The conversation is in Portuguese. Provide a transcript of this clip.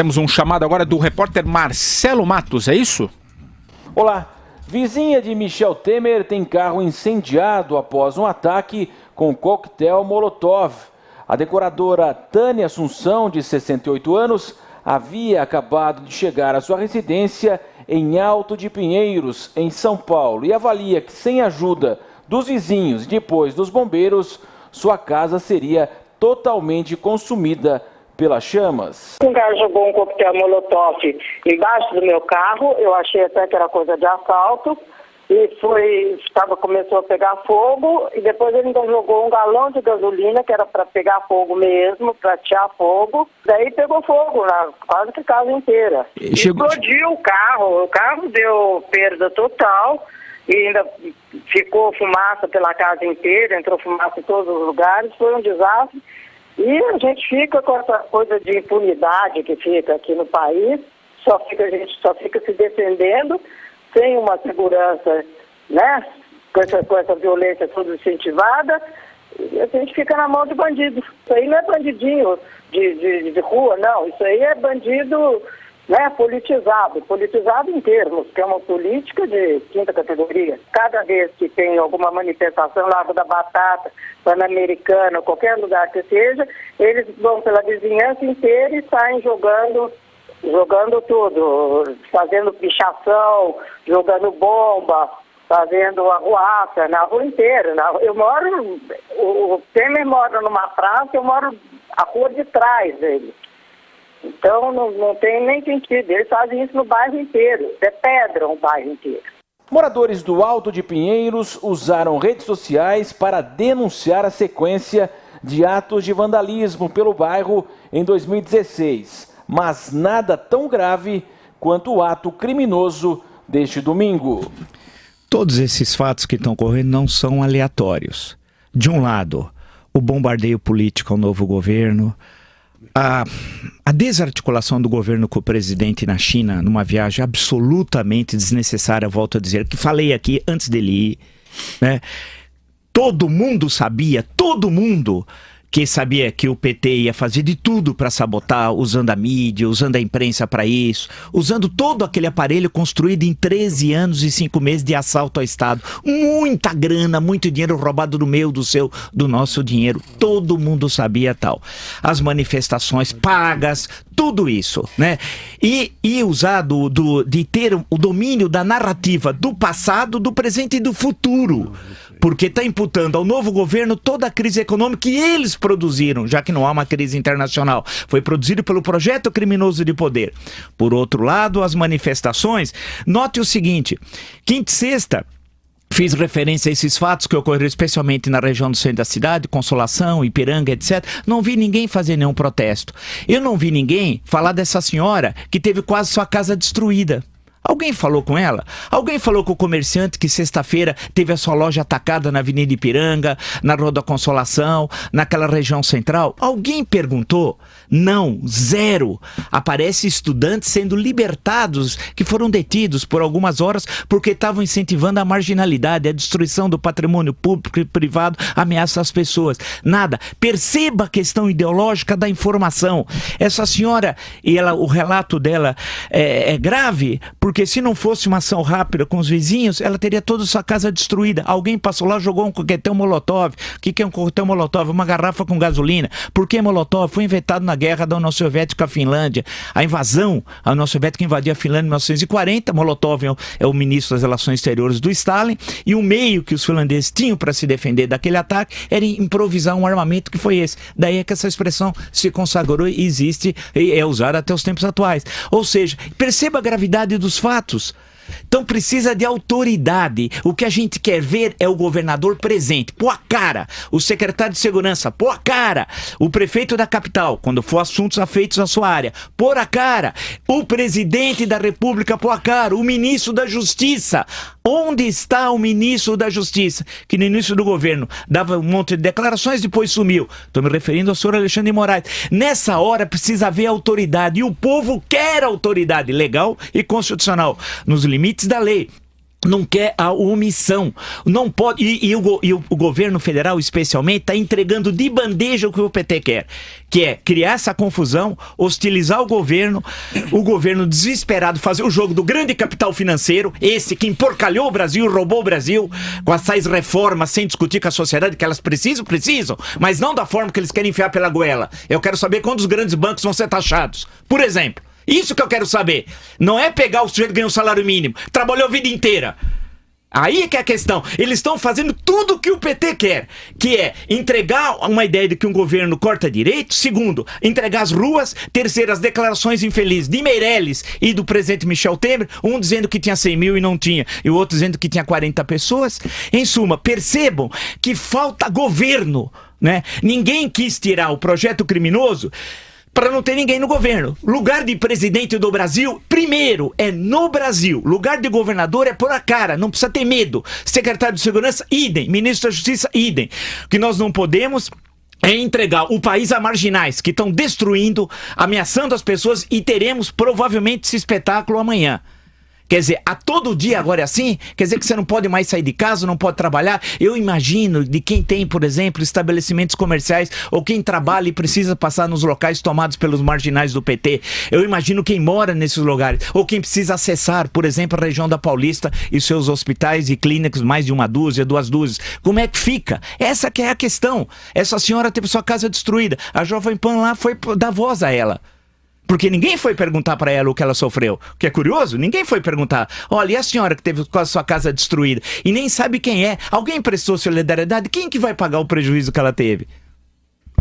Temos um chamado agora do repórter Marcelo Matos, é isso? Olá, vizinha de Michel Temer tem carro incendiado após um ataque com coquetel Molotov. A decoradora Tânia Assunção, de 68 anos, havia acabado de chegar à sua residência em Alto de Pinheiros, em São Paulo, e avalia que sem ajuda dos vizinhos e depois dos bombeiros, sua casa seria totalmente consumida pelas chamas. Um cara jogou um coquetel Molotov embaixo do meu carro, eu achei até que era coisa de assalto, e começou a pegar fogo, e depois ele ainda jogou um galão de gasolina, que era para pegar fogo mesmo, para tirar fogo, daí pegou fogo, quase que a casa inteira. Explodiu o carro deu perda total, e ainda ficou fumaça pela casa inteira, entrou fumaça em todos os lugares, foi um desastre. E a gente fica com essa coisa de impunidade que fica aqui no país, a gente só fica se defendendo, sem uma segurança, né, com essa violência toda incentivada, e a gente fica na mão de bandido. Isso aí não é bandidinho de rua, não, isso aí é bandido, né, politizado em termos, que é uma política de quinta categoria. Cada vez que tem alguma manifestação, Lago da Batata, Pan-Americana, qualquer lugar que seja, eles vão pela vizinhança inteira e saem jogando tudo, fazendo pichação, jogando bomba, fazendo arruaça na rua inteira. O Temer mora numa praça, eu moro a rua de trás dele. Então não tem nem sentido, eles fazem isso no bairro inteiro, depedram o bairro inteiro. Moradores do Alto de Pinheiros usaram redes sociais para denunciar a sequência de atos de vandalismo pelo bairro em 2016. Mas nada tão grave quanto o ato criminoso deste domingo. Todos esses fatos que estão ocorrendo não são aleatórios. De um lado, o bombardeio político ao novo governo, a desarticulação do governo com o presidente na China, numa viagem absolutamente desnecessária, volto a dizer, que falei aqui antes dele ir, né? Todo mundo sabia que sabia que o PT ia fazer de tudo para sabotar, usando a mídia, usando a imprensa para isso, usando todo aquele aparelho construído em 13 anos e 5 meses de assalto ao Estado. Muita grana, muito dinheiro roubado do meu, do seu, do nosso dinheiro. Todo mundo sabia tal. As manifestações pagas, tudo isso, né? E usado de ter o domínio da narrativa do passado, do presente e do futuro. Porque está imputando ao novo governo toda a crise econômica que eles produziram, já que não há uma crise internacional. Foi produzido pelo projeto criminoso de poder. Por outro lado, as manifestações. Note o seguinte, quinta e sexta, fiz referência a esses fatos que ocorreram especialmente na região do centro da cidade, Consolação, Ipiranga, etc. Não vi ninguém fazer nenhum protesto. Eu não vi ninguém falar dessa senhora que teve quase sua casa destruída. Alguém falou com ela? Alguém falou com o comerciante que sexta-feira teve a sua loja atacada na Avenida Ipiranga, na Rua da Consolação, naquela região central? Alguém perguntou? Não, zero. Aparece estudantes sendo libertados, que foram detidos por algumas horas porque estavam incentivando a marginalidade, a destruição do patrimônio público e privado, ameaça às pessoas. Nada. Perceba a questão ideológica da informação. Essa senhora, o relato dela é grave, porque se não fosse uma ação rápida com os vizinhos, ela teria toda a sua casa destruída. Alguém passou lá, jogou um coquetel Molotov. O que é um coquetel Molotov? Uma garrafa com gasolina. Por que Molotov? Foi inventado na guerra da União Soviética à Finlândia. A invasão, a União Soviética invadiu a Finlândia em 1940. Molotov é o ministro das Relações Exteriores do Stalin. E o meio que os finlandeses tinham para se defender daquele ataque era improvisar um armamento que foi esse. Daí é que essa expressão se consagrou e existe e é usada até os tempos atuais. Ou seja, perceba a gravidade dos fatos. Então precisa de autoridade. O que a gente quer ver é o governador presente, pôr a cara, o secretário de segurança, pôr a cara, o prefeito da capital, quando for assuntos afeitos à sua área, pôr a cara, o presidente da república, pôr a cara, o ministro da justiça. Onde está o ministro da Justiça, que no início do governo dava um monte de declarações, depois sumiu? Estou me referindo ao senhor Alexandre de Moraes. Nessa hora precisa haver autoridade, e o povo quer autoridade legal e constitucional, nos limites da lei. não quer a omissão. Não pode. E o governo federal, especialmente, está entregando de bandeja o que o PT quer. Que é criar essa confusão, hostilizar o governo desesperado, fazer o jogo do grande capital financeiro, esse que emporcalhou o Brasil, roubou o Brasil, com essas reformas sem discutir com a sociedade, que elas precisam, mas não da forma que eles querem enfiar pela goela. Eu quero saber quando os grandes bancos vão ser taxados. Por exemplo. Isso que eu quero saber. Não é pegar o sujeito que ganha um salário mínimo, trabalhou a vida inteira. Aí é que é a questão. Eles estão fazendo tudo o que o PT quer, que é entregar uma ideia de que um governo corta direito. Segundo, entregar as ruas. Terceiro, as declarações infelizes de Meirelles e do presidente Michel Temer, um dizendo que tinha 100 mil e não tinha, e o outro dizendo que tinha 40 pessoas. Em suma, percebam que falta governo, né? Ninguém quis tirar o projeto criminoso para não ter ninguém no governo. Lugar de presidente do Brasil, primeiro, é no Brasil. Lugar de governador é por a cara, não precisa ter medo. Secretário de Segurança, idem. Ministro da Justiça, idem. O que nós não podemos é entregar o país a marginais que estão destruindo, ameaçando as pessoas, e teremos provavelmente esse espetáculo amanhã. Quer dizer, a todo dia agora é assim? Quer dizer que você não pode mais sair de casa, não pode trabalhar? Eu imagino de quem tem, por exemplo, estabelecimentos comerciais, ou quem trabalha e precisa passar nos locais tomados pelos marginais do PT. Eu imagino quem mora nesses lugares, ou quem precisa acessar, por exemplo, a região da Paulista e seus hospitais e clínicas, mais de 1 dúzia, 2 dúzias. Como é que fica? Essa que é a questão. Essa senhora teve sua casa destruída. A Jovem Pan lá foi dar voz a ela. Porque ninguém foi perguntar para ela o que ela sofreu. O que é curioso, ninguém foi perguntar. Olha, e a senhora que teve a sua casa destruída? E nem sabe quem é. Alguém prestou solidariedade? Quem que vai pagar o prejuízo que ela teve?